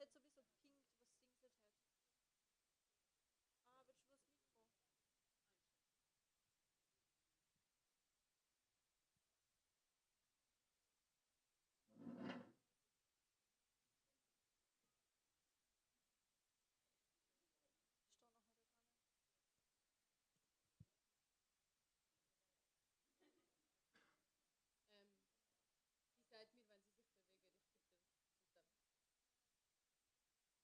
es hat sowieso pinkt, was das Ding hat. Ah, willst du das Mikro? Ich stehe nachher da dran. Sie sagt mir, wenn sie sich bewegen, ich gebe den System.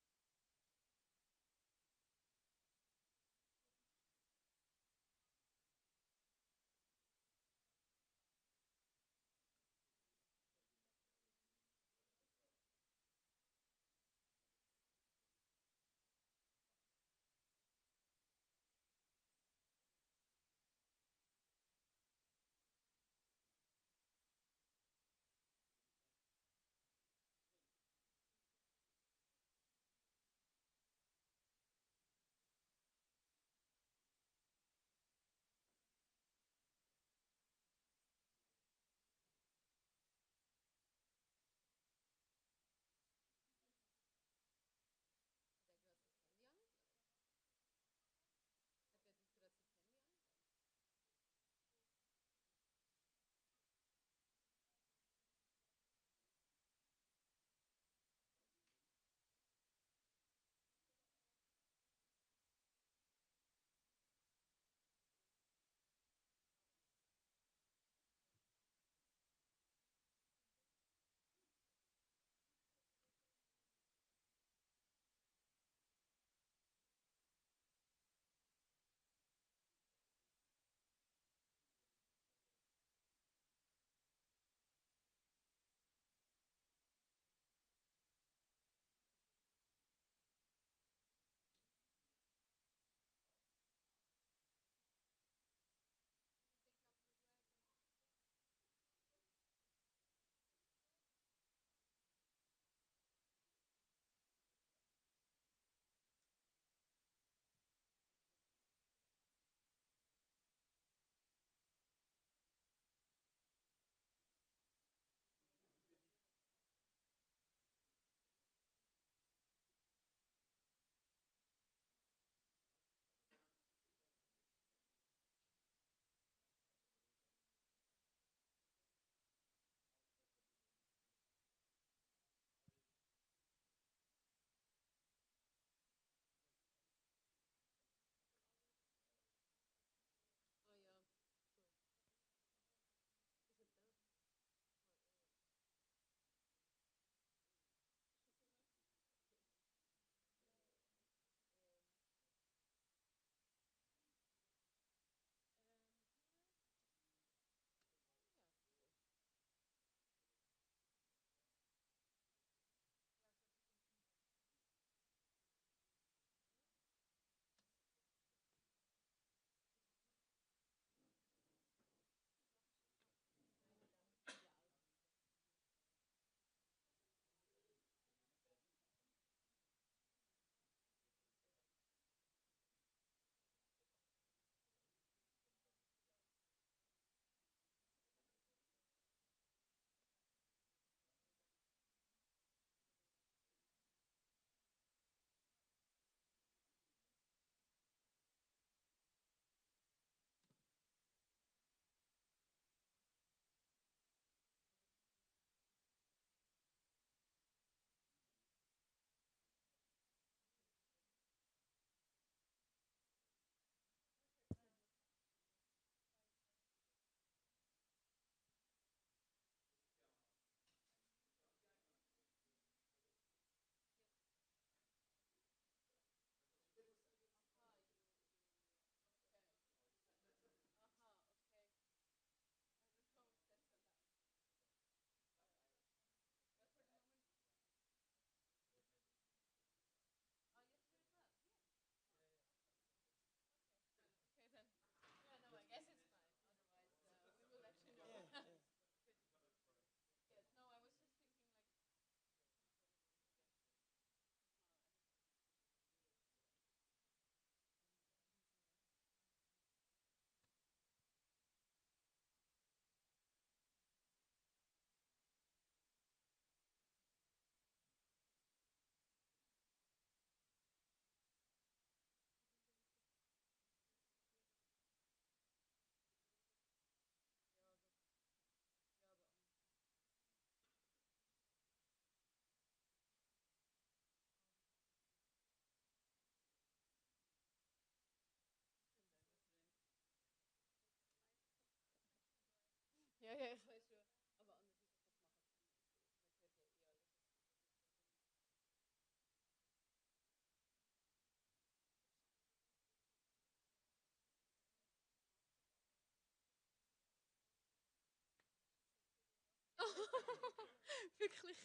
Wirklich.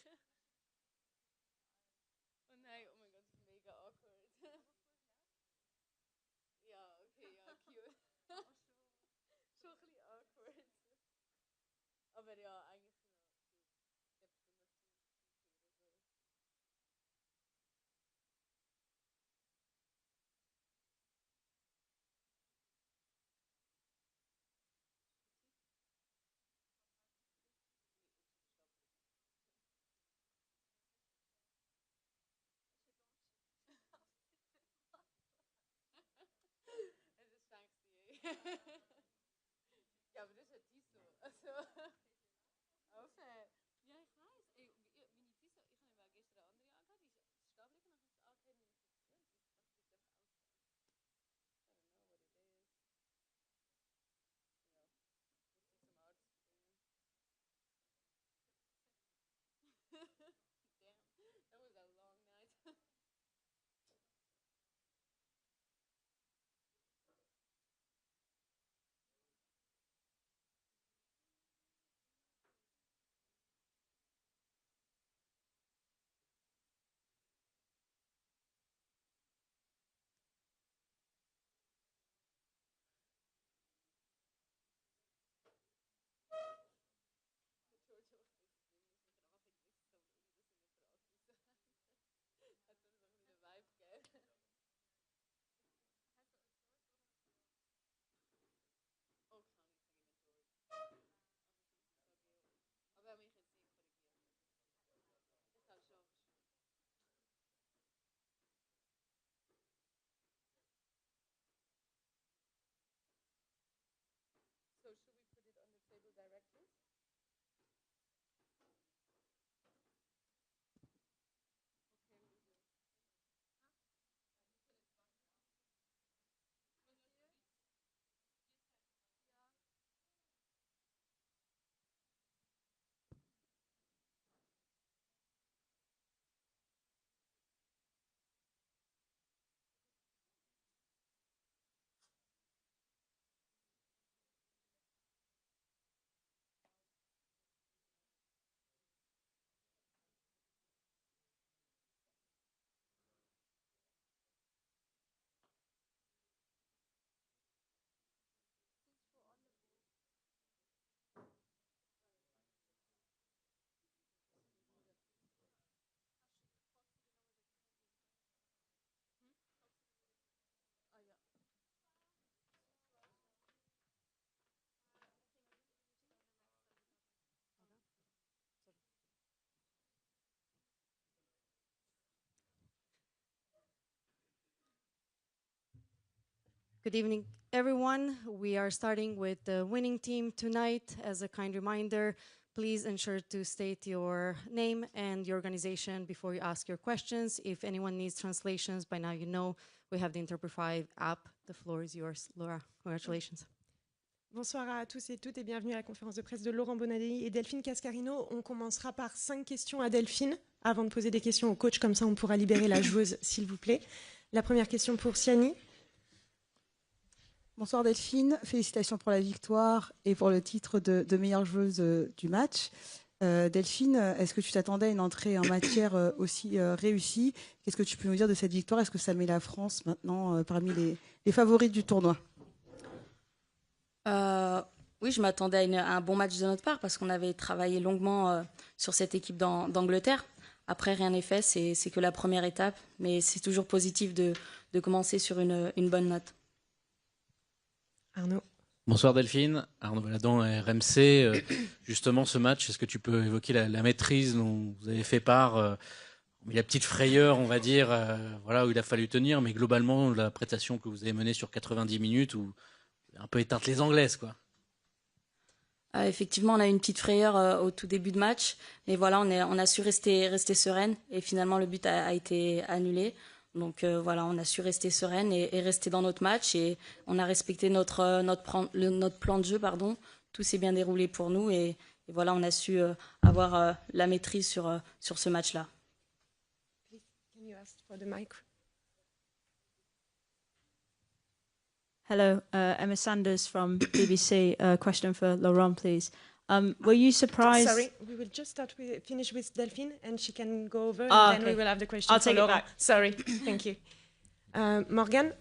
Oh nein, oh mein Gott, das ist mega awkward. Ja, okay, ja, cute. Schon ein bisschen awkward. Aber ja, eigentlich noch. Der bestimmt noch Teamplay oder so. Es ist fancy. Ja, aber das hat die so. Also, aufhören. Ja, ich weiß. Ey, wenn ich die so, ich habe mir gestern eine andere angehört, die ist stehen geblieben und habe es angehört und ich so, was ist einfach aufstehen? I don't know what it is. Ja, muss ich zum Arzt bringen. Damn, that was a long night. Mit George auch das ist nicht, muss mich einfach in das so schauen, dass ich nicht frage, wieso. Hat dann so ein bisschen Vibe gegeben. Oh, kann ich sage immer George. Aber sonst sage ich auch. Aber er hat mich jetzt nicht korrigiert. Ich glaube schon, aber schon. So should we put it on the table directly? Okay, we do. Since we're on the board, Ah ja. Good evening, everyone. We are starting with the winning team tonight. As a kind reminder, please ensure to state your name and your organization before you ask your questions. If anyone needs translations, by now you know we have the Interprefy app. The floor is yours, Laura. Congratulations. Bonsoir à tous et toutes et bienvenue à la conférence de presse de Laurent Bonadei et Delphine Cascarino. On commencera par 5 questions à Delphine avant de poser des questions au coach, comme ça on pourra libérer la joueuse, s'il vous plaît. La première question pour Siani. Bonsoir Delphine, félicitations pour la victoire et pour le titre de meilleure joueuse du match. Delphine, est-ce que tu t'attendais à une entrée en matière aussi réussie? Qu'est-ce que tu peux nous dire de cette victoire? Est-ce que ça met la France maintenant parmi les favoris du tournoi? Oui, je m'attendais à un bon match de notre part parce qu'on avait travaillé longuement sur cette équipe d'Angleterre. Après, rien n'est fait, c'est que la première étape, mais c'est toujours positif de commencer sur une bonne note. Arnaud. Bonsoir Delphine, Arnaud Valadon, RMC. Justement, ce match, est-ce que tu peux évoquer la maîtrise dont vous avez fait part la petite frayeur, on va dire, voilà, où il a fallu tenir, mais globalement, la prestation que vous avez menée sur 90 minutes, où vous avez un peu éteinte les Anglaises, quoi. Effectivement, on a eu une petite frayeur au tout début de match, mais voilà, on a su rester sereine et finalement le but a été annulé. Donc voilà, on a su rester sereine et rester dans notre match et on a respecté notre plan de jeu, pardon. Tout s'est bien déroulé pour nous et voilà, on a su avoir la maîtrise sur ce match-là. Please, can you ask for the mic? Hello, Emma Sanders from BBC. Question for Laurent, please. Were you surprised? Sorry, we will just finish with Delphine, and she can go over, Ah, and then okay. we will have the question I'll for take it Laurent. back. Sorry, thank you. Morgane.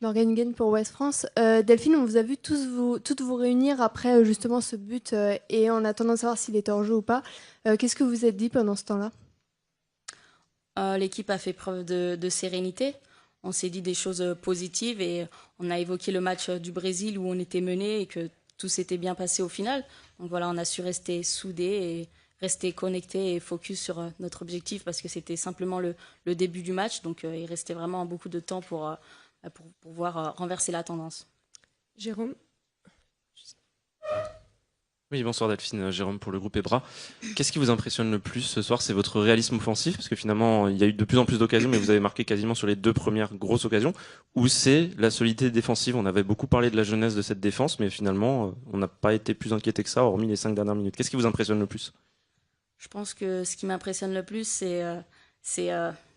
Morgane Huguen pour Ouest France. Delphine, on vous a vu toutes vous réunir après justement ce but et en attendant de savoir s'il était hors jeu ou pas. Qu'est-ce que vous vous êtes dit pendant ce temps-là? L'équipe a fait preuve de sérénité. On s'est dit des choses positives et on a évoqué le match du Brésil où on était mené et que tout s'était bien passé au final. Donc voilà, on a su rester soudés et rester connectés et focus sur notre objectif parce que c'était simplement le début du match. Donc il restait vraiment beaucoup de temps pour pouvoir renverser la tendance. Jérôme. Oui, bonsoir Delphine, Jérôme pour le groupe EBRA. Qu'est-ce qui vous impressionne le plus ce soir? C'est votre réalisme offensif, parce que finalement il y a eu de plus en plus d'occasions, mais vous avez marqué quasiment sur les 2 premières grosses occasions, ou c'est la solidité défensive? On avait beaucoup parlé de la jeunesse de cette défense, mais finalement on n'a pas été plus inquiété que ça, hormis les 5 dernières minutes. Qu'est-ce qui vous impressionne le plus? Je pense que ce qui m'impressionne le plus, c'est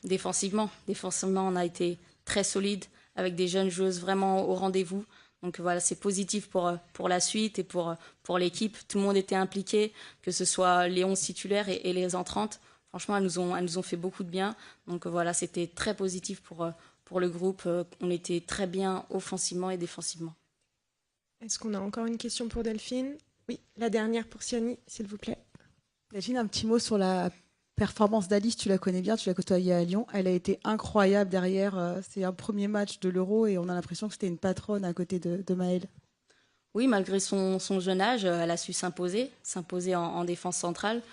défensivement. Défensivement, on a été très solide, avec des jeunes joueuses vraiment au rendez-vous. Donc voilà, c'est positif pour la suite et pour l'équipe. Tout le monde était impliqué, que ce soit les 11 titulaires et les entrantes. Franchement, elles nous ont fait beaucoup de bien. Donc voilà, c'était très positif pour le groupe. On était très bien offensivement et défensivement. Est-ce qu'on a encore une question pour Delphine? Oui, la dernière pour Siani, s'il vous plaît. Delphine, un petit mot sur la performance d'Alice. Tu la connais bien, tu l'as côtoyée à Lyon. Elle a été incroyable derrière. C'est un premier match de l'Euro et on a l'impression que c'était une patronne à côté de Maëlle. Oui, malgré son jeune âge, elle a su s'imposer en défense centrale.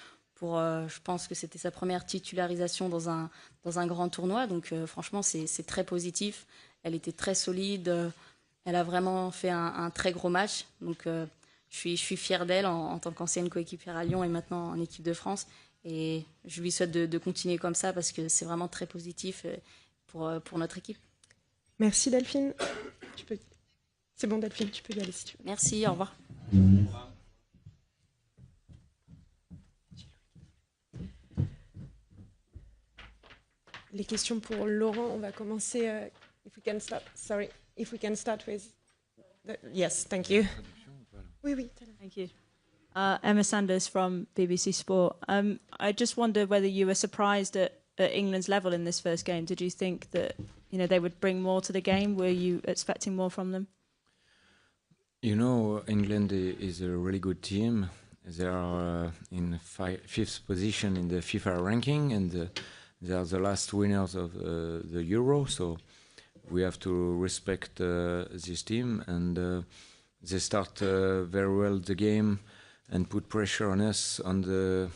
Je pense que c'était sa première titularisation dans un grand tournoi. Donc franchement, c'est très positif. Elle était très solide. Elle a vraiment fait un très gros match. Donc je suis fière d'elle en tant qu'ancienne coéquipière à Lyon et maintenant en équipe de France. Et je lui souhaite de continuer comme ça parce que c'est vraiment très positif pour notre équipe. Merci Delphine. C'est bon Delphine, tu peux y aller si tu veux. Merci, au revoir. Les questions pour Laurent, on va commencer. If we can start with. Yes, thank you. Oui. Thank you. Emma Sanders from BBC Sport. I just wondered whether you were surprised at England's level in this first game. Did you think that they would bring more to the game? Were you expecting more from them? England is a really good team. They are in 5th position in the FIFA ranking, and they are the last winners of the Euro. So we have to respect this team, and they start very well the game and put pressure on us on the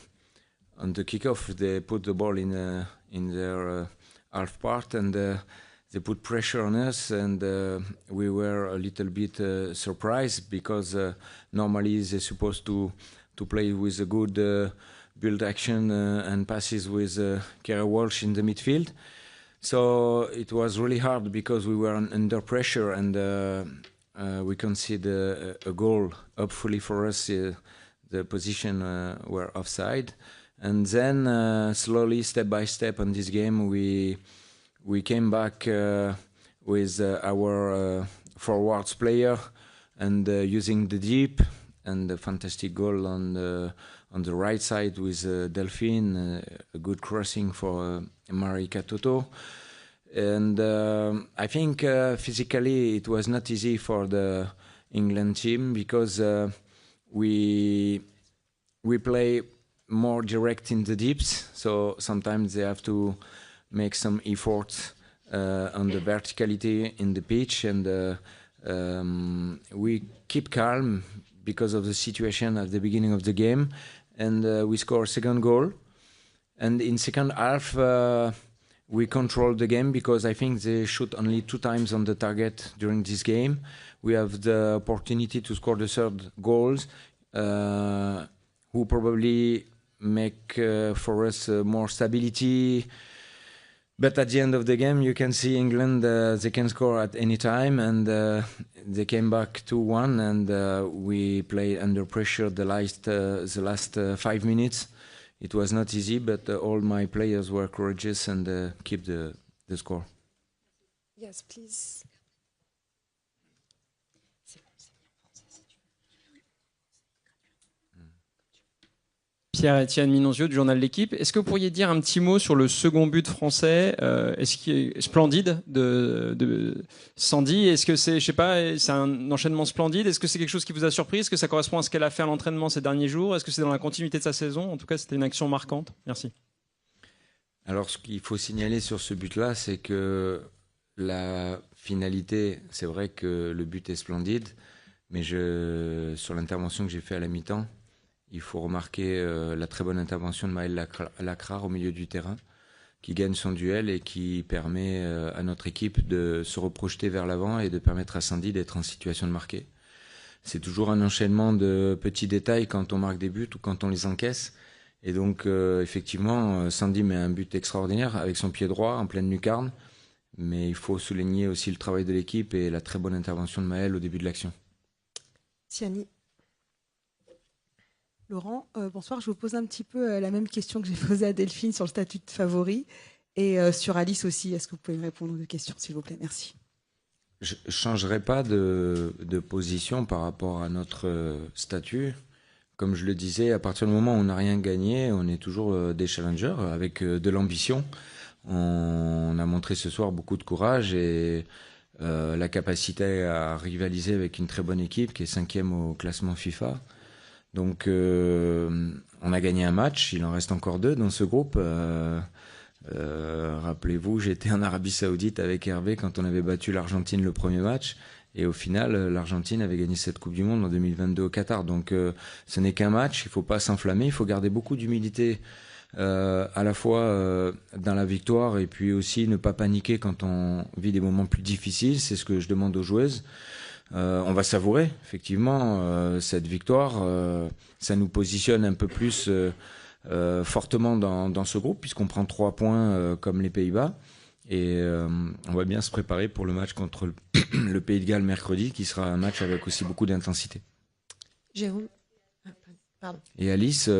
kickoff. They put the ball in their half part, and they put pressure on us, and we were a little bit surprised because normally they're supposed to play with a good build action and passes with Kara Walsh in the midfield. So it was really hard because we were under pressure, and we conceded a goal. Hopefully for us, the position were offside. And then slowly, step by step on this game, we came back with our forwards player and using the deep, and a fantastic goal on the right side with Delphine, a good crossing for Marika Toto. And I think physically it was not easy for the England team because we play more direct in the deeps, so sometimes they have to make some efforts on the verticality in the pitch, and we keep calm because of the situation at the beginning of the game, and we score a second goal. And in second half, we control the game because I think they shoot only 2 times on the target during this game. We have the opportunity to score the third goals, who probably make for us more stability. But at the end of the game, you can see England, they can score at any time, and they came back 2-1, and we played under pressure the last 5 minutes. It was not easy, but all my players were courageous and keep the score. Yes, please. Pierre-Étienne Minonzio du journal L'Équipe. Est-ce que vous pourriez dire un petit mot sur le second but français, est-ce qu'il est splendide de Sandy? Est-ce que c'est, je sais pas, c'est un enchaînement splendide? Est-ce que c'est quelque chose qui vous a surpris? Est-ce que ça correspond à ce qu'elle a fait à l'entraînement ces derniers jours? Est-ce que c'est dans la continuité de sa saison? En tout cas, c'était une action marquante. Merci. Alors, ce qu'il faut signaler sur ce but-là, c'est que la finalité, c'est vrai que le but est splendide, mais sur l'intervention que j'ai faite à la mi-temps, il faut remarquer la très bonne intervention de Maël Lacrar au milieu du terrain, qui gagne son duel et qui permet à notre équipe de se reprojeter vers l'avant et de permettre à Sandy d'être en situation de marquer. C'est toujours un enchaînement de petits détails quand on marque des buts ou quand on les encaisse. Et donc, effectivement, Sandy met un but extraordinaire avec son pied droit en pleine lucarne. Mais il faut souligner aussi le travail de l'équipe et la très bonne intervention de Maël au début de l'action. Tiani. Laurent, bonsoir. Je vous pose un petit peu la même question que j'ai posée à Delphine sur le statut de favori et sur Alice aussi. Est-ce que vous pouvez me répondre aux deux questions, s'il vous plaît? Merci. Je ne changerai pas de position par rapport à notre statut. Comme je le disais, à partir du moment où on n'a rien gagné, on est toujours des challengers avec de l'ambition. On a montré ce soir beaucoup de courage et la capacité à rivaliser avec une très bonne équipe qui est 5e au classement FIFA. Donc on a gagné un match, il en reste encore 2 dans ce groupe. Rappelez-vous, j'étais en Arabie Saoudite avec Hervé quand on avait battu l'Argentine le premier match. Et au final, l'Argentine avait gagné cette Coupe du Monde en 2022 au Qatar. Donc ce n'est qu'un match, il ne faut pas s'enflammer, il faut garder beaucoup d'humilité à la fois dans la victoire et puis aussi ne pas paniquer quand on vit des moments plus difficiles. C'est ce que je demande aux joueuses. On va savourer effectivement cette victoire. Ça nous positionne un peu plus fortement dans ce groupe puisqu'on prend 3 points comme les Pays-Bas. Et on va bien se préparer pour le match contre le Pays de Galles mercredi, qui sera un match avec aussi beaucoup d'intensité. Jérôme. Pardon. Et Alice,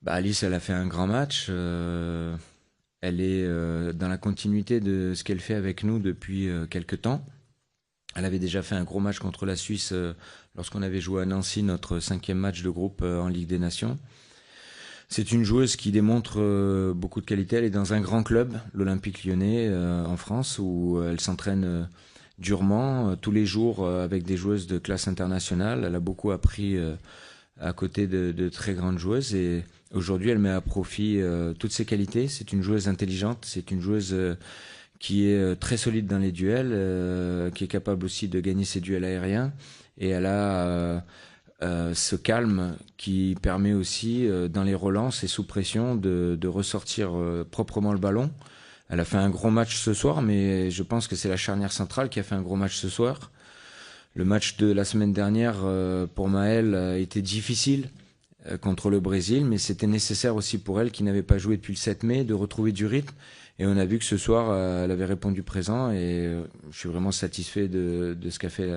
Alice, elle a fait un grand match. Elle est dans la continuité de ce qu'elle fait avec nous depuis quelques temps. Elle avait déjà fait un gros match contre la Suisse lorsqu'on avait joué à Nancy, notre 5e match de groupe en Ligue des Nations. C'est une joueuse qui démontre beaucoup de qualité. Elle est dans un grand club, l'Olympique Lyonnais, en France, où elle s'entraîne durement, tous les jours, avec des joueuses de classe internationale. Elle a beaucoup appris à côté de très grandes joueuses. Et aujourd'hui, elle met à profit toutes ses qualités. C'est une joueuse intelligente, c'est une joueuse qui est très solide dans les duels, qui est capable aussi de gagner ses duels aériens. Et elle a ce calme qui permet aussi, dans les relances et sous pression, de ressortir proprement le ballon. Elle a fait un gros match ce soir, mais je pense que c'est la charnière centrale qui a fait un gros match ce soir. Le match de la semaine dernière, pour Maëlle, a été difficile contre le Brésil, mais c'était nécessaire aussi pour elle, qui n'avait pas joué depuis le 7 mai, de retrouver du rythme. Et on a vu que ce soir, elle avait répondu présent, et je suis vraiment satisfait de ce qu'a fait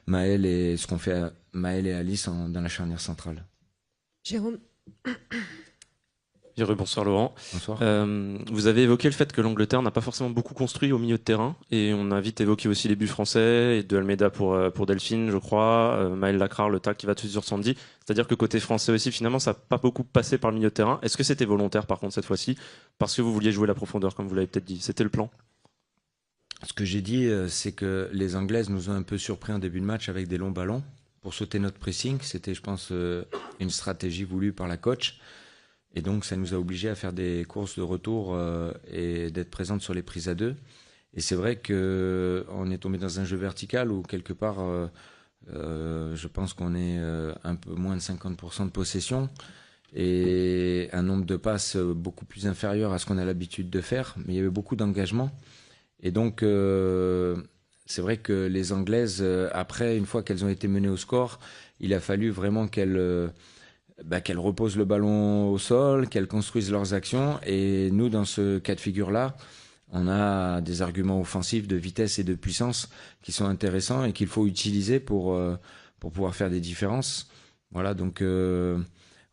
Maëlle et ce qu'ont fait Maëlle et Alice dans la charnière centrale. Jérôme. Bonsoir Laurent. Bonsoir. Vous avez évoqué le fait que l'Angleterre n'a pas forcément beaucoup construit au milieu de terrain, et on a vite évoqué aussi les buts français et de Almeida pour Delphine, je crois, Maël Lacrar, le tac qui va tout sur Sandy. C'est-à-dire que côté français aussi, finalement, ça n'a pas beaucoup passé par le milieu de terrain. Est-ce que c'était volontaire par contre cette fois-ci, parce que vous vouliez jouer la profondeur, comme vous l'avez peut-être dit? C'était le plan? Ce que j'ai dit, c'est que les Anglaises nous ont un peu surpris en début de match avec des longs ballons pour sauter notre pressing. C'était, je pense, une stratégie voulue par la coach. Et donc, ça nous a obligés à faire des courses de retour et d'être présentes sur les prises à 2. Et c'est vrai qu'on est tombé dans un jeu vertical où, quelque part, je pense qu'on est un peu moins de 50% de possession et un nombre de passes beaucoup plus inférieur à ce qu'on a l'habitude de faire. Mais il y avait beaucoup d'engagement. Et donc, c'est vrai que les Anglaises, après, une fois qu'elles ont été menées au score, il a fallu vraiment qu'elles reposent le ballon au sol, qu'elles construisent leurs actions. Et nous, dans ce cas de figure-là, on a des arguments offensifs de vitesse et de puissance qui sont intéressants et qu'il faut utiliser pour pouvoir faire des différences. Voilà, donc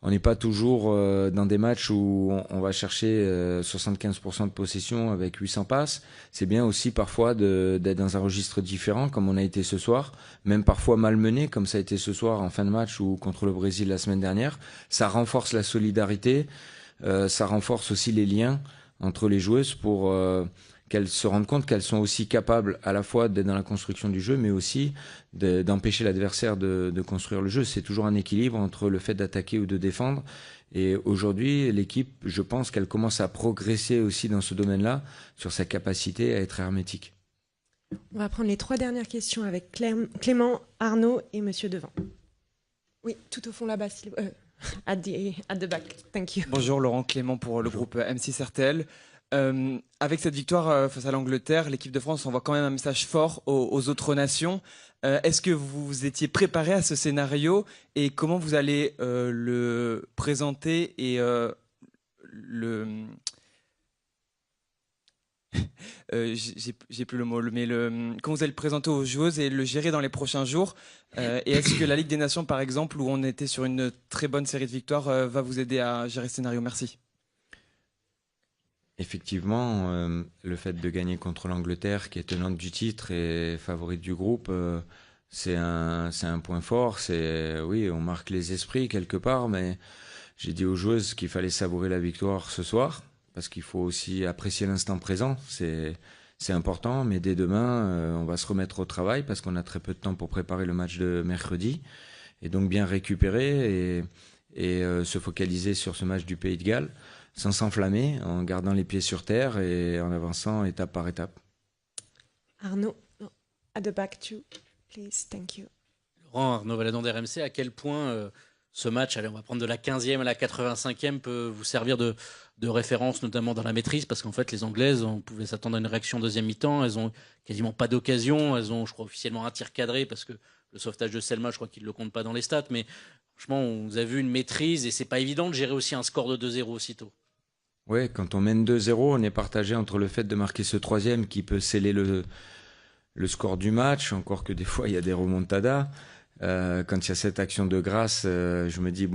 On n'est pas toujours dans des matchs où on va chercher 75% de possession avec 800 passes. C'est bien aussi parfois d'être dans un registre différent, comme on a été ce soir, même parfois malmené, comme ça a été ce soir en fin de match ou contre le Brésil la semaine dernière. Ça renforce la solidarité, ça renforce aussi les liens entre les joueuses pour qu'elles se rendent compte qu'elles sont aussi capables à la fois d'être dans la construction du jeu, mais aussi d'empêcher l'adversaire de construire le jeu. C'est toujours un équilibre entre le fait d'attaquer ou de défendre. Et aujourd'hui, l'équipe, je pense qu'elle commence à progresser aussi dans ce domaine-là, sur sa capacité à être hermétique. On va prendre les 3 dernières questions avec Clément, Arnaud et Monsieur Devant. Oui, tout au fond là-bas, at the back. Thank you. Bonjour, Laurent, Clément pour le groupe M6 RTL. Avec cette victoire face à l'Angleterre, l'équipe de France envoie quand même un message fort aux autres nations. Est-ce que vous étiez préparé à ce scénario et comment vous allez le présenter et j'ai plus le mot, mais comment vous allez le présenter aux joueuses et le gérer dans les prochains jours et est-ce que la Ligue des Nations, par exemple, où on était sur une très bonne série de victoires, va vous aider à gérer ce scénario? Merci. Effectivement, le fait de gagner contre l'Angleterre, qui est tenante du titre et favorite du groupe, c'est un point fort. Oui, on marque les esprits quelque part, mais j'ai dit aux joueuses qu'il fallait savourer la victoire ce soir, parce qu'il faut aussi apprécier l'instant présent. C'est important, mais dès demain, on va se remettre au travail, parce qu'on a très peu de temps pour préparer le match de mercredi, et donc bien récupérer et se focaliser sur ce match du Pays de Galles, sans s'enflammer, en gardant les pieds sur terre et en avançant étape par étape. Arnaud, at the back too, please, thank you. Laurent, Arnaud Valadon d'RMC, à quel point ce match, allez, on va prendre de la 15e à la 85e, peut vous servir de référence, notamment dans la maîtrise, parce qu'en fait, les Anglaises, on pouvait s'attendre à une réaction deuxième mi-temps, elles ont quasiment pas d'occasion, elles ont, je crois, officiellement un tir cadré, parce que le sauvetage de Selma, je crois qu'ils ne le comptent pas dans les stats, mais franchement, on vous a vu une maîtrise, et c'est pas évident de gérer aussi un score de 2-0 aussitôt. Oui, quand on mène 2-0, on est partagé entre le fait de marquer ce troisième qui peut sceller le score du match, encore que des fois il y a des remontadas. Quand il y a cette action de grâce, je me dis,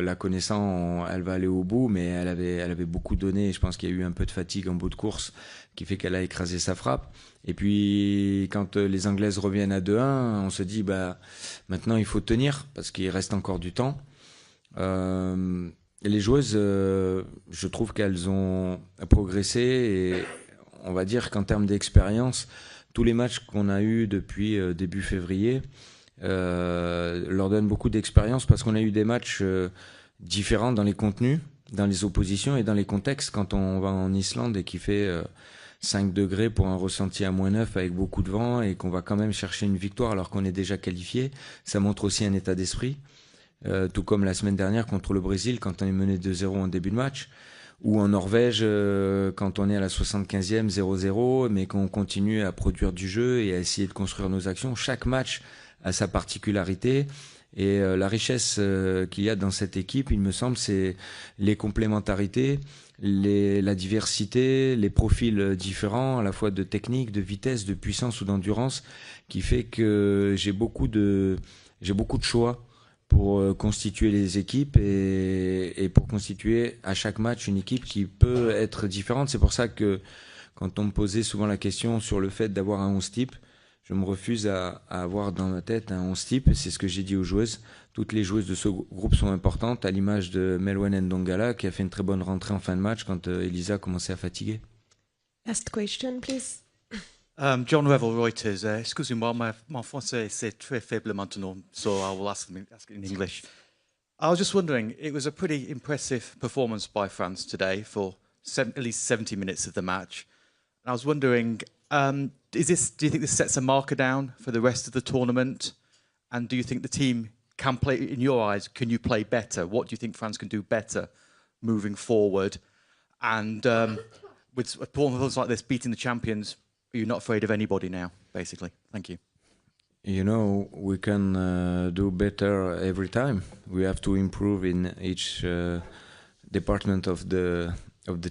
la connaissant, elle va aller au bout, mais elle avait beaucoup donné. Je pense qu'il y a eu un peu de fatigue en bout de course qui fait qu'elle a écrasé sa frappe. Et puis, quand les Anglaises reviennent à 2-1, on se dit, maintenant il faut tenir, parce qu'il reste encore du temps. Les joueuses, je trouve qu'elles ont progressé et on va dire qu'en termes d'expérience, tous les matchs qu'on a eus depuis début février leur donnent beaucoup d'expérience parce qu'on a eu des matchs différents dans les contenus, dans les oppositions et dans les contextes. Quand on va en Islande et qu'il fait 5 degrés pour un ressenti à -9 avec beaucoup de vent et qu'on va quand même chercher une victoire alors qu'on est déjà qualifié, ça montre aussi un état d'esprit. Tout comme la semaine dernière contre le Brésil quand on est mené 2-0 en début de match, ou en Norvège quand on est à la 75e 0-0 mais qu'on continue à produire du jeu et à essayer de construire nos actions. Chaque match a sa particularité et la richesse qu'il y a dans cette équipe, il me semble, c'est les complémentarités, la diversité, les profils différents à la fois de technique, de vitesse, de puissance ou d'endurance qui fait que j'ai beaucoup de choix pour constituer les équipes et pour constituer à chaque match une équipe qui peut être différente. C'est pour ça que quand on me posait souvent la question sur le fait d'avoir un 11 type, je me refuse à avoir dans ma tête un 11 type. C'est ce que j'ai dit aux joueuses. Toutes les joueuses de ce groupe sont importantes, à l'image de Melwen Ndongala qui a fait une très bonne rentrée en fin de match quand Elisa commençait à fatiguer. Last question, please. John Revel, Reuters. Excusez-moi, mon français c'est très faible maintenant, so I will ask it in English. I was just wondering, it was a pretty impressive performance by France today for at least 70 minutes of the match. And I was wondering, do you think this sets a marker down for the rest of the tournament? And do you think the team can play, in your eyes, can you play better? What do you think France can do better moving forward? And with a performance like this, beating the champions, you're not afraid of anybody now, basically. Thank you. You know, we can do better every time. We have to improve in each department of the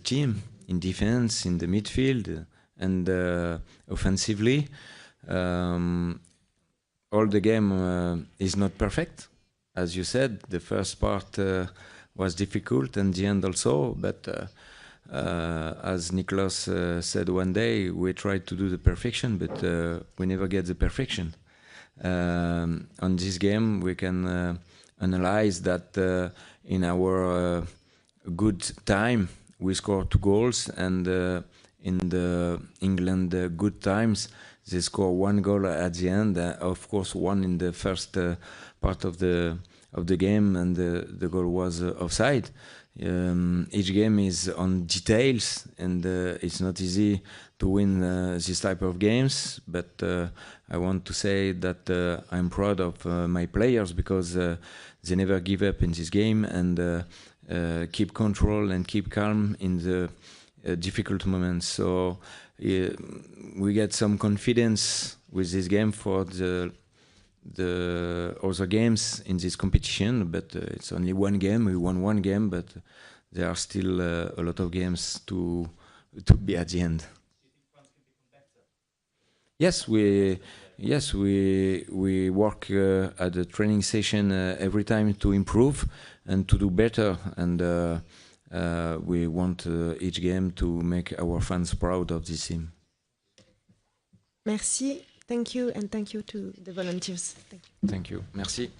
team, in defense, in the midfield, and offensively. All the game is not perfect. As you said, the first part was difficult, and the end also. But as Nicolas said one day, we tried to do the perfection, but we never get the perfection. On this game, we can analyze that in our good time, we scored 2 goals, and in the England good times, they score 1 goal at the end. Of course, 1 in the first part of the game, and the goal was offside. Each game is on details, and it's not easy to win this type of games. But I want to say that I'm proud of my players, because they never give up in this game, and keep control and keep calm in the difficult moments. So we get some confidence with this game for the other games in this competition. But it's only 1 game. We won 1 game, but there are still a lot of games to be at the end. Yes, we work at the training session every time to improve and to do better, and we want each game to make our fans proud of this team. Merci, thank you, and thank you to the volunteers. Thank you. Thank you. Merci.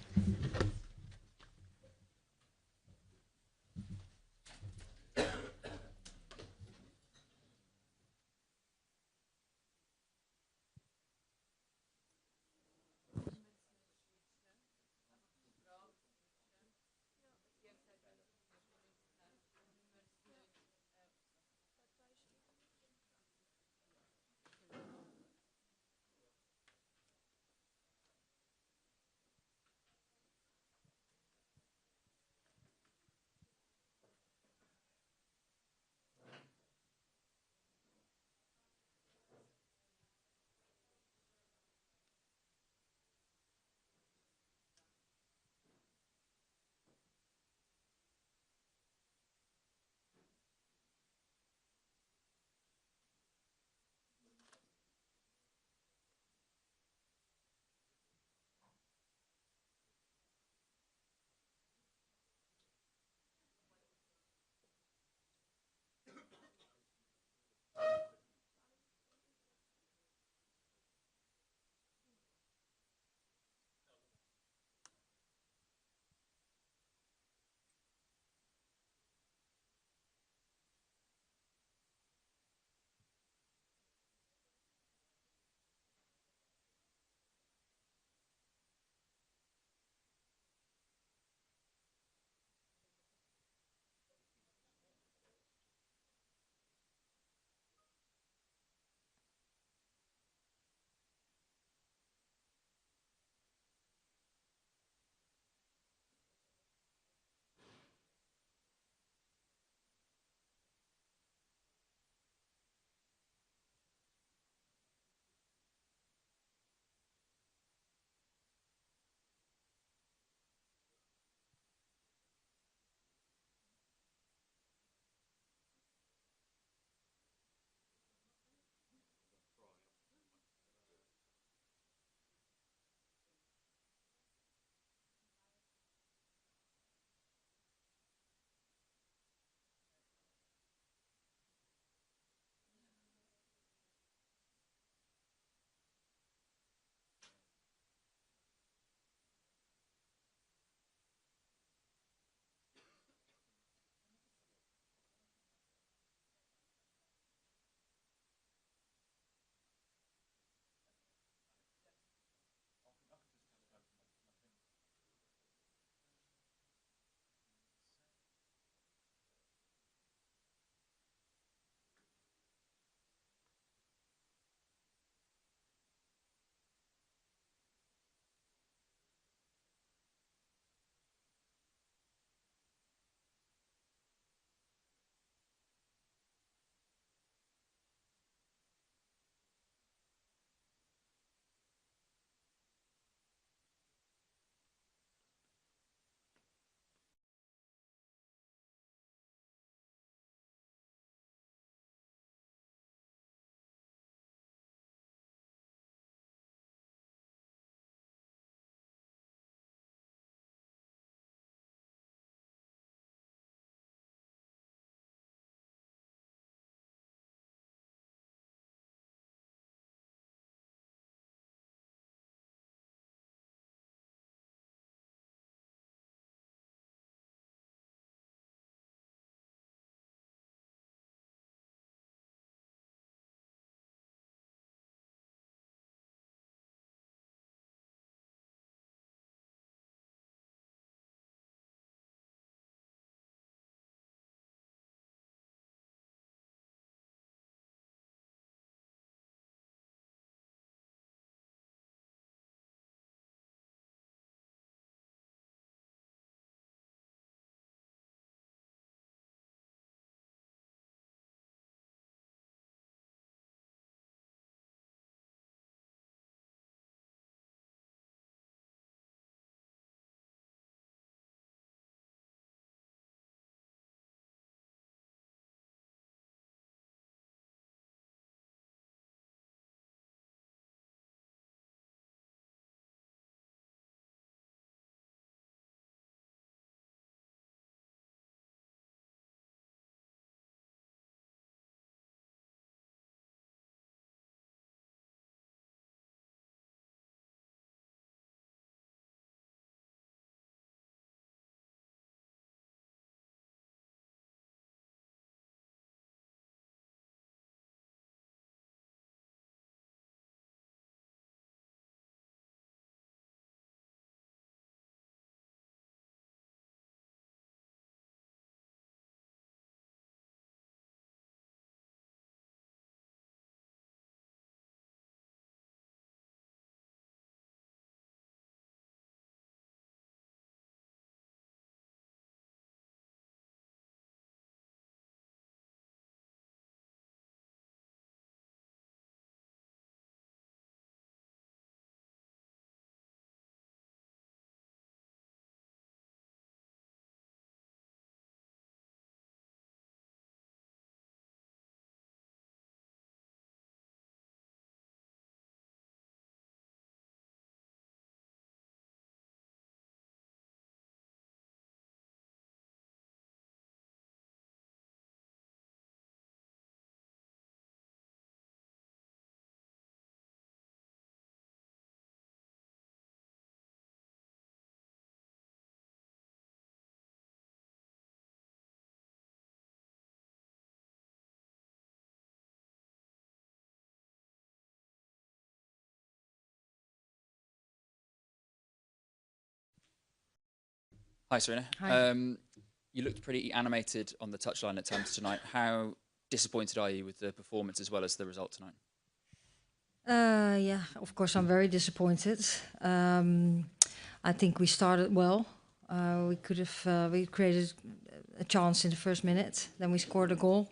Hi, Sarina. Hi. You looked pretty animated on the touchline at times tonight. How disappointed are you with the performance as well as the result tonight? Yeah, of course, I'm very disappointed. I think we started well. We could have we created a chance in the first minute. Then we scored a goal.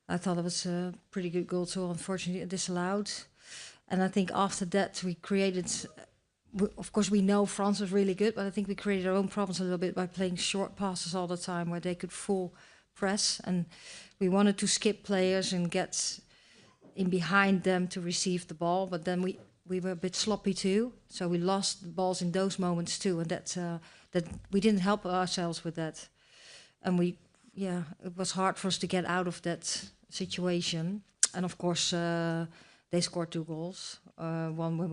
I thought it was a pretty good goal too. Unfortunately, disallowed. And I think after that we created. Of course, we know France was really good, but I think we created our own problems a little bit by playing short passes all the time, where they could full press, and we wanted to skip players and get in behind them to receive the ball. But then we were a bit sloppy too, so we lost the balls in those moments too, and that we didn't help ourselves with that, and it was hard for us to get out of that situation. And of course, they scored 2 goals. One when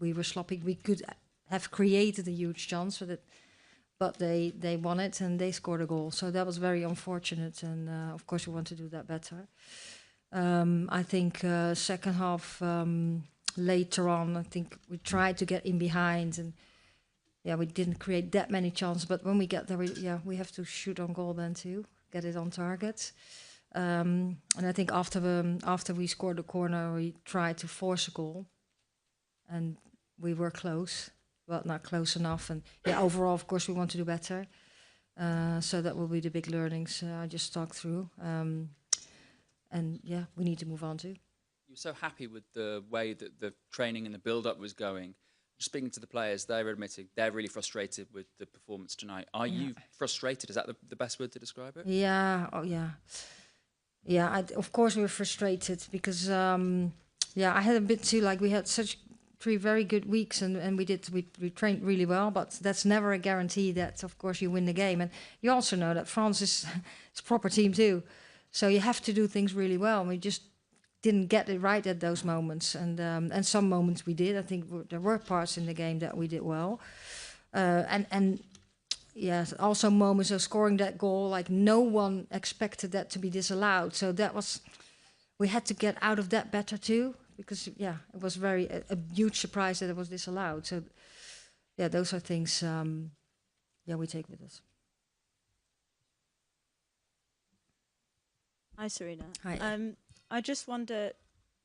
we were sloppy. We could have created a huge chance with it, but they won it and they scored a goal. So that was very unfortunate. And of course, we want to do that better. I think second half later on, I think we tried to get in behind, and we didn't create that many chances. But when we get there, we have to shoot on goal then too, get it on target. And I think after we scored the corner, we tried to force a goal, and we were close, but not close enough. And overall, of course, we want to do better. So that will be the big learnings I just talked through. And we need to move on too. You were so happy with the way that the training and the build-up was going. Speaking to the players, they're admitting they're really frustrated with the performance tonight. Are you frustrated? Is that the best word to describe it? Yeah. Oh, yeah. Yeah. Of course, we were frustrated because I had a bit too. Like we had such 3 very good weeks, and we trained really well. But that's never a guarantee that, of course, you win the game. And you also know that France is a proper team too. So you have to do things really well. We just didn't get it right at those moments, and some moments we did. I think there were parts in the game that we did well, and also moments of scoring that goal. Like no one expected that to be disallowed. So we had to get out of that better too, because it was a huge surprise that it was disallowed. So those are things we take with us. Hi, Sarina. Hi. I just wonder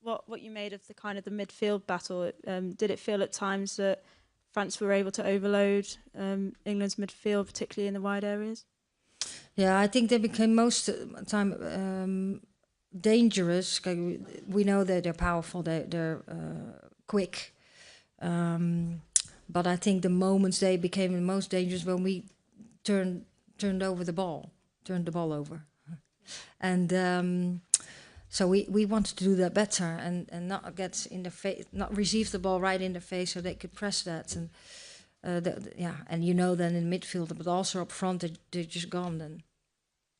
what you made of the midfield battle. Did it feel at times that France were able to overload England's midfield, particularly in the wide areas? Yeah, I think they became most of the time dangerous. We know that they're powerful, they're quick. But I think the moments they became the most dangerous when we turned the ball over. And so we wanted to do that better and not get in the face, not receive the ball right in the face, so they could press that. And and then in midfield, but also up front, they're just gone then.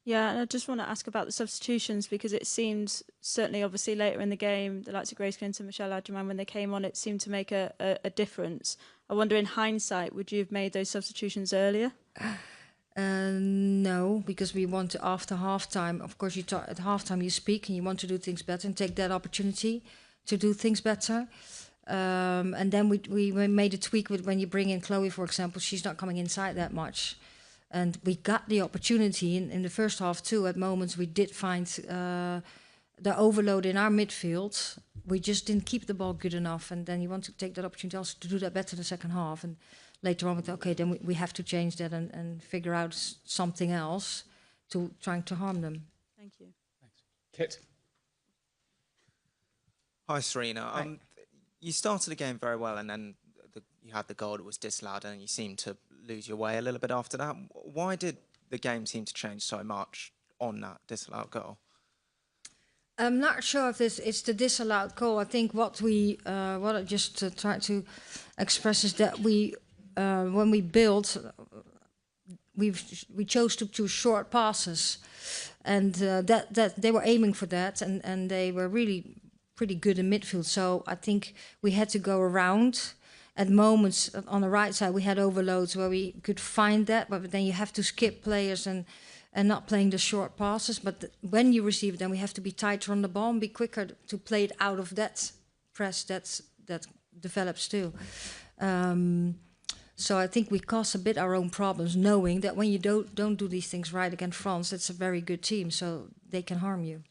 Yeah, and I just want to ask about the substitutions, because it seemed, certainly obviously later in the game, the likes of Grace Clinton, Michelle Adjaman, when they came on, it seemed to make a difference. I wonder, in hindsight, would you have made those substitutions earlier? No, because we want to, after halftime, of course, at halftime you speak and you want to do things better and take that opportunity to do things better. And then we made a tweak with when you bring in Chloe, for example, she's not coming inside that much. And we got the opportunity in the first half too. At moments we did find the overload in our midfield. We just didn't keep the ball good enough. And then you want to take that opportunity also to do that better in the second half. And later on, we thought, okay, then we have to change that and figure out something else to trying to harm them. Thank you. Thanks. Kit. Hi, Sarina. You started the game very well, and then you had the goal that was disallowed, and you seemed to lose your way a little bit after that. Why did the game seem to change so much on that disallowed goal? I'm not sure if it's the disallowed goal. I think what I just tried to express is that when we built, we chose to choose short passes, and that they were aiming for that, and they were really pretty good in midfield. So I think we had to go around. At moments on the right side, we had overloads where we could find that, but then you have to skip players and not playing the short passes. But when you receive it, then we have to be tighter on the ball and be quicker to play it out of that press that develops too. So I think we cause a bit our own problems, knowing that when you don't do these things right against France, it's a very good team, so they can harm you.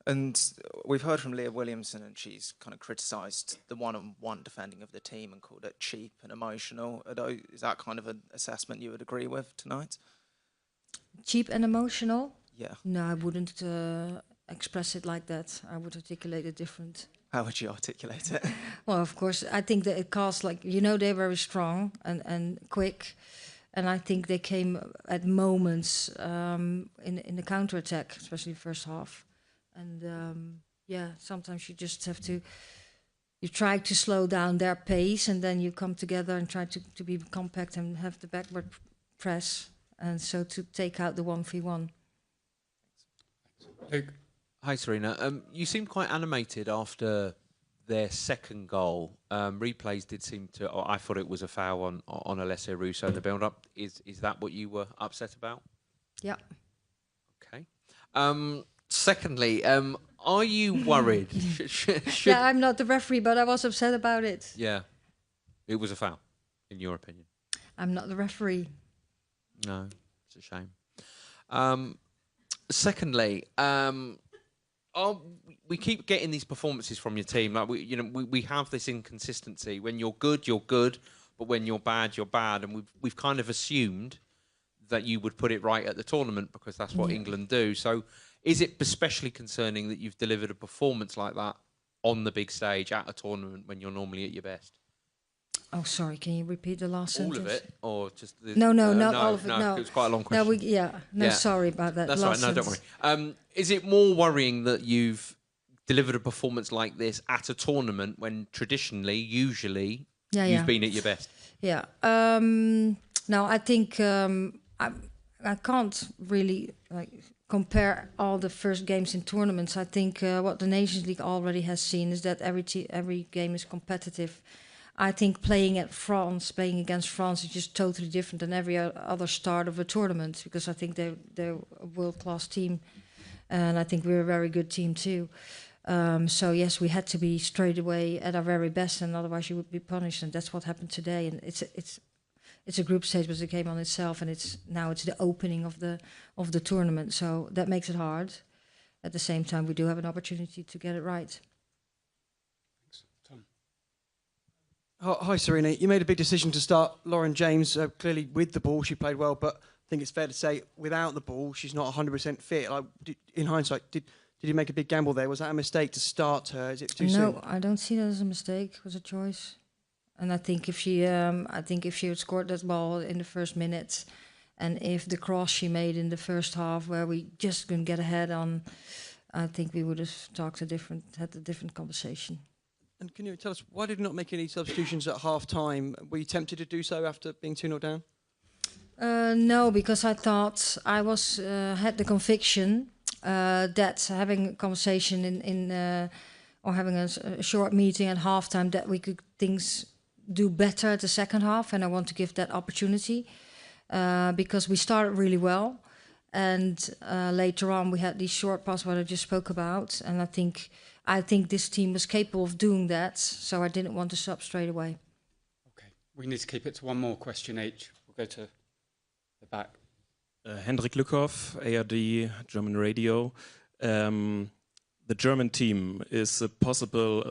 And we've heard from Leah Williamson, and she's kind of criticised the one-on-one defending of the team and called it cheap and emotional. Is that kind of an assessment you would agree with tonight? Cheap and emotional? Yeah. No, I wouldn't express it like that. I would articulate it different. How would you articulate it? Well, of course, I think that it caused, like, they're very strong and quick. And I think they came at moments in the counter-attack, especially the first half. And sometimes you just have to, you try to slow down their pace, and then you come together and try to be compact and have the backward press, and so to take out the 1v1. Luke. Hi, Sarina. You seemed quite animated after their second goal. Replays did seem to, I thought it was a foul on Alessia Russo in the build-up. Is that what you were upset about? Yeah. Okay. Secondly, are you worried? Yeah, I'm not the referee, but I was upset about it. Yeah, it was a foul, in your opinion. I'm not the referee. No, it's a shame. Secondly, we keep getting these performances from your team. Like we have this inconsistency. When you're good, but when you're bad, you're bad. And we've kind of assumed that you would put it right at the tournament because that's what England do. So, is it especially concerning that you've delivered a performance like that on the big stage at a tournament when you're normally at your best? Oh, sorry. Can you repeat the last sentence? All of it, or just no, not all of it. No, it's quite a long question. No, sorry about that. That's right. No, don't worry. Is it more worrying that you've delivered a performance like this at a tournament when traditionally, usually, you've been at your best? Yeah. No, I think I can't really compare all the first games in tournaments. I think what the Nations League already has seen is that every game is competitive. I think playing against France is just totally different than every other start of a tournament, because I think they're a world-class team, and I think we're a very good team too. So yes, we had to be straight away at our very best, and otherwise you would be punished, and that's what happened today. And it's a group stage, but it came on itself, and it's the opening of the tournament, so that makes it hard. At the same time, we do have an opportunity to get it right. Hi, Sarina. You made a big decision to start Lauren James, clearly with the ball. She played well, but I think it's fair to say without the ball, she's not 100% fit. In hindsight, did you make a big gamble there? Was that a mistake to start her? Is it too soon? No, I don't see that as a mistake. It was a choice. And I think if she had scored that ball in the first minutes, and if the cross she made in the first half, where we just couldn't get ahead on, I think we would have had a different conversation. And can you tell us, why did you not make any substitutions at half-time? Were you tempted to do so after being 2-0 down? No, because I thought I had the conviction that having a conversation or having a short meeting at half-time, that we could do better at the second half, and I want to give that opportunity because we started really well, and later on we had these short passes what I just spoke about, and I think this team was capable of doing that, so I didn't want to sub straight away. Okay, we need to keep it to one more question each. We'll go to the back. Hendrik Lückhoff, ARD, German Radio. The German team is a possible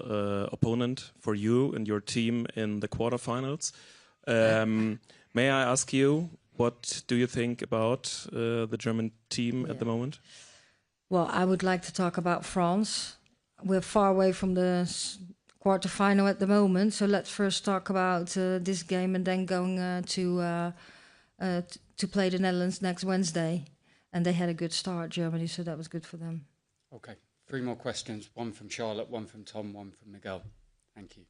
opponent for you and your team in the quarterfinals. May I ask you, what do you think about the German team at the moment? Well, I would like to talk about France. We're far away from the quarterfinal at the moment, so let's first talk about this game, and then going to play the Netherlands next Wednesday. And they had a good start, Germany, so that was good for them. Okay, 3 more questions. One from Charlotte, one from Tom, one from Miguel. Thank you.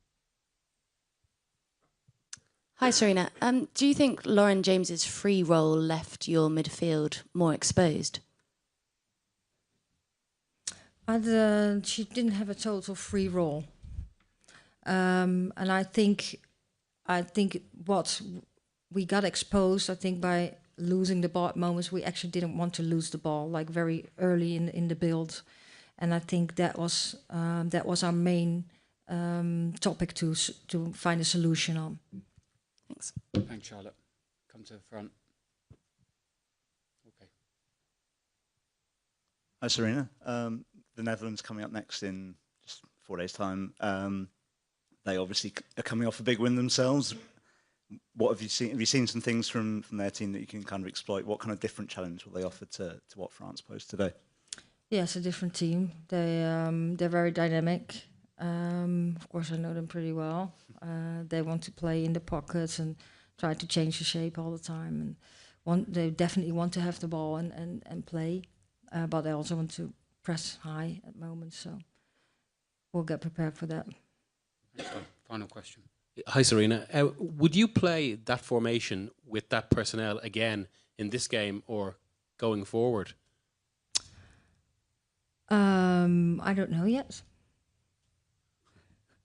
Hi, Sarina. Do you think Lauren James's free role left your midfield more exposed? She didn't have a total free role, and I think what we got exposed, I think, by losing the ball at moments. We actually didn't want to lose the ball, like very early in the build, and I think that was our main topic to find a solution on. Thanks. Thanks, Charlotte. Come to the front. Okay. Hi, Sarina. The Netherlands coming up next in just 4 days' time. They obviously are coming off a big win themselves. What have you seen? Have you seen some things from their team that you can kind of exploit? What kind of different challenge will they offer to what France posed today? Yeah, it's a different team. They're very dynamic. Of course, I know them pretty well. They want to play in the pockets and try to change the shape all the time. And they definitely want to have the ball and play, but they also want to press high at moments. So we'll get prepared for that. Final question. Hi, Sarina. Would you play that formation with that personnel again in this game or going forward? I don't know yet.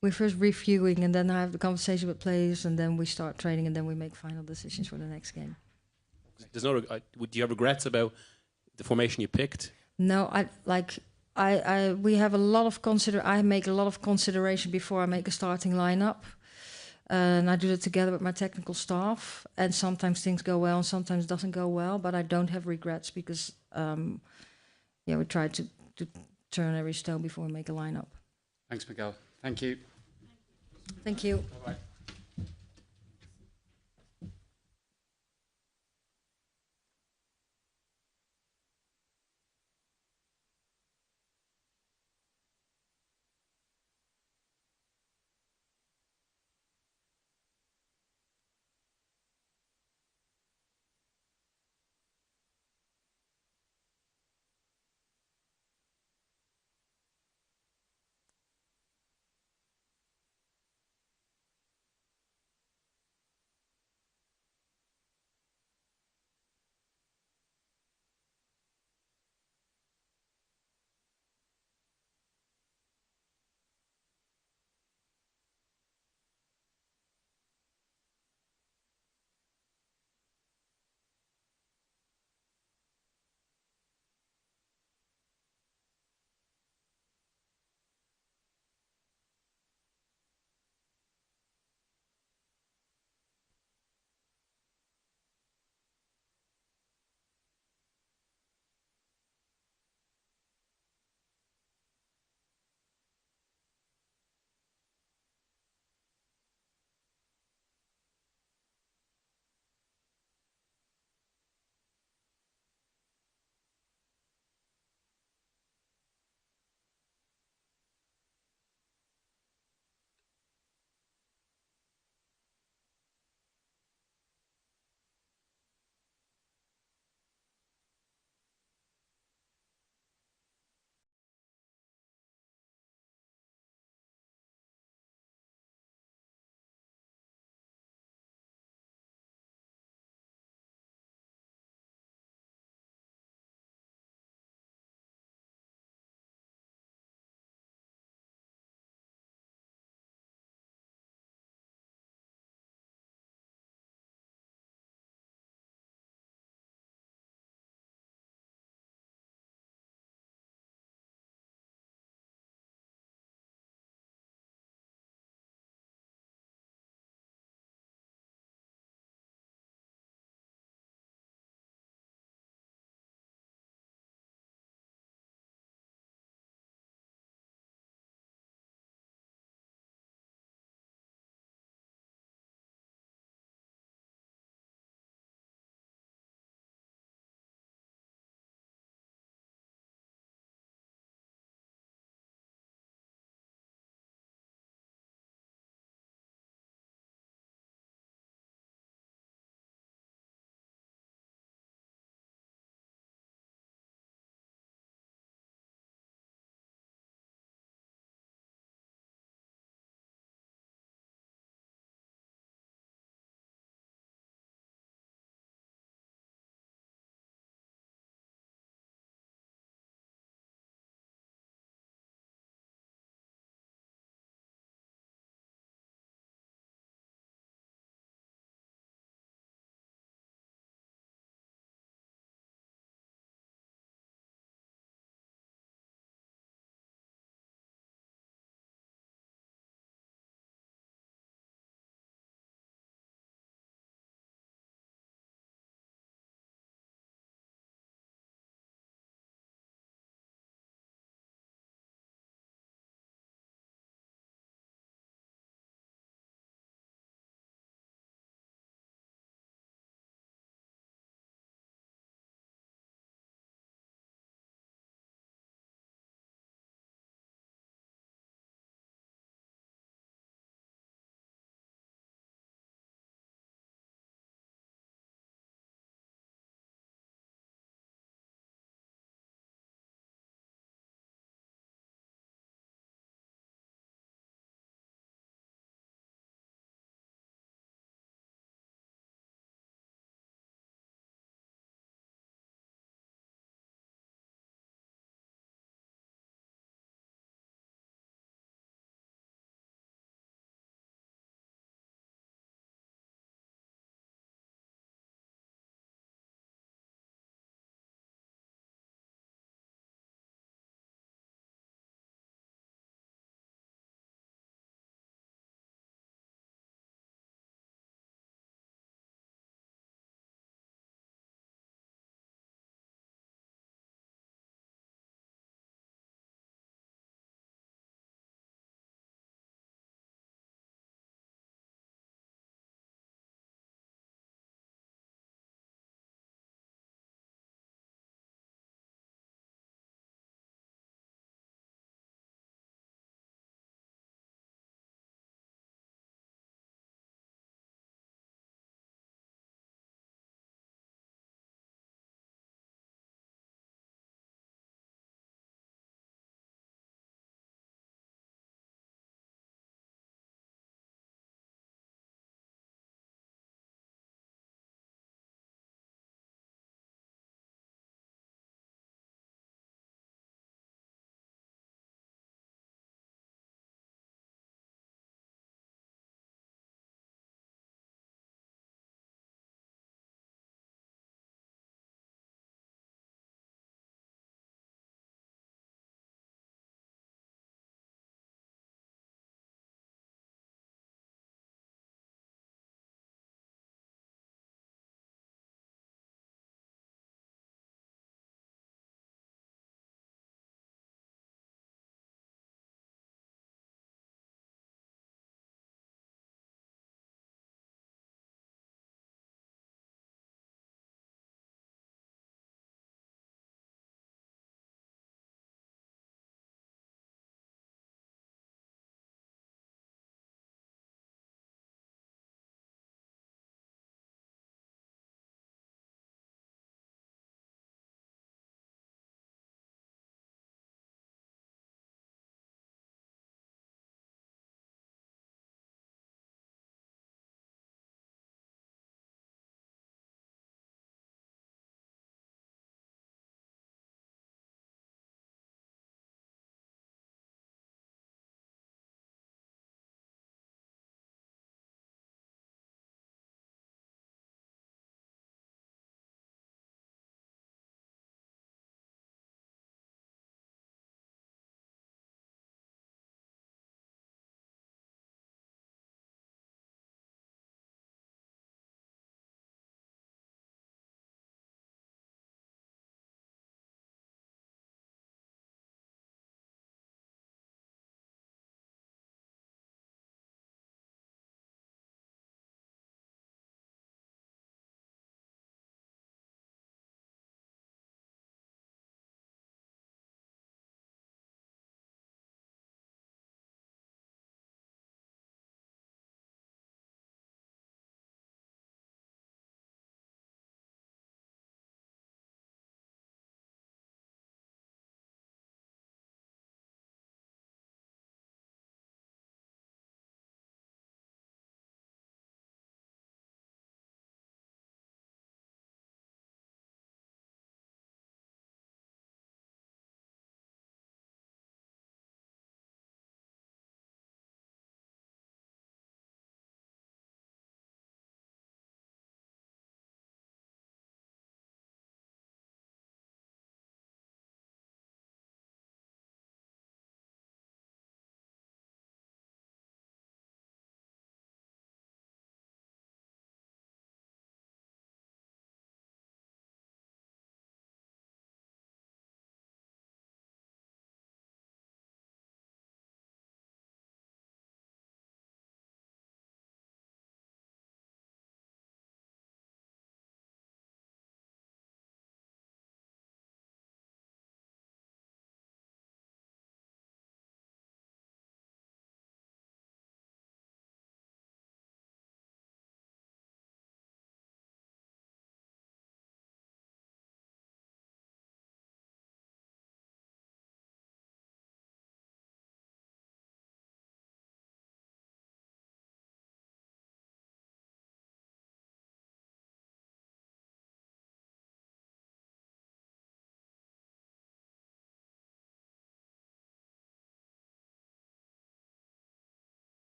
We're first reviewing, and then I have the conversation with players, and then we start training, and then we make final decisions for the next game. There's no. Would you have regrets about the formation you picked? No, we have a lot of I make a lot of consideration before I make a starting lineup, and I do it together with my technical staff. And sometimes things go well, and sometimes it doesn't go well. But I don't have regrets because, we try to turn every stone before we make a lineup. Thanks, Miguel. Thank you. Thank you. Bye-bye.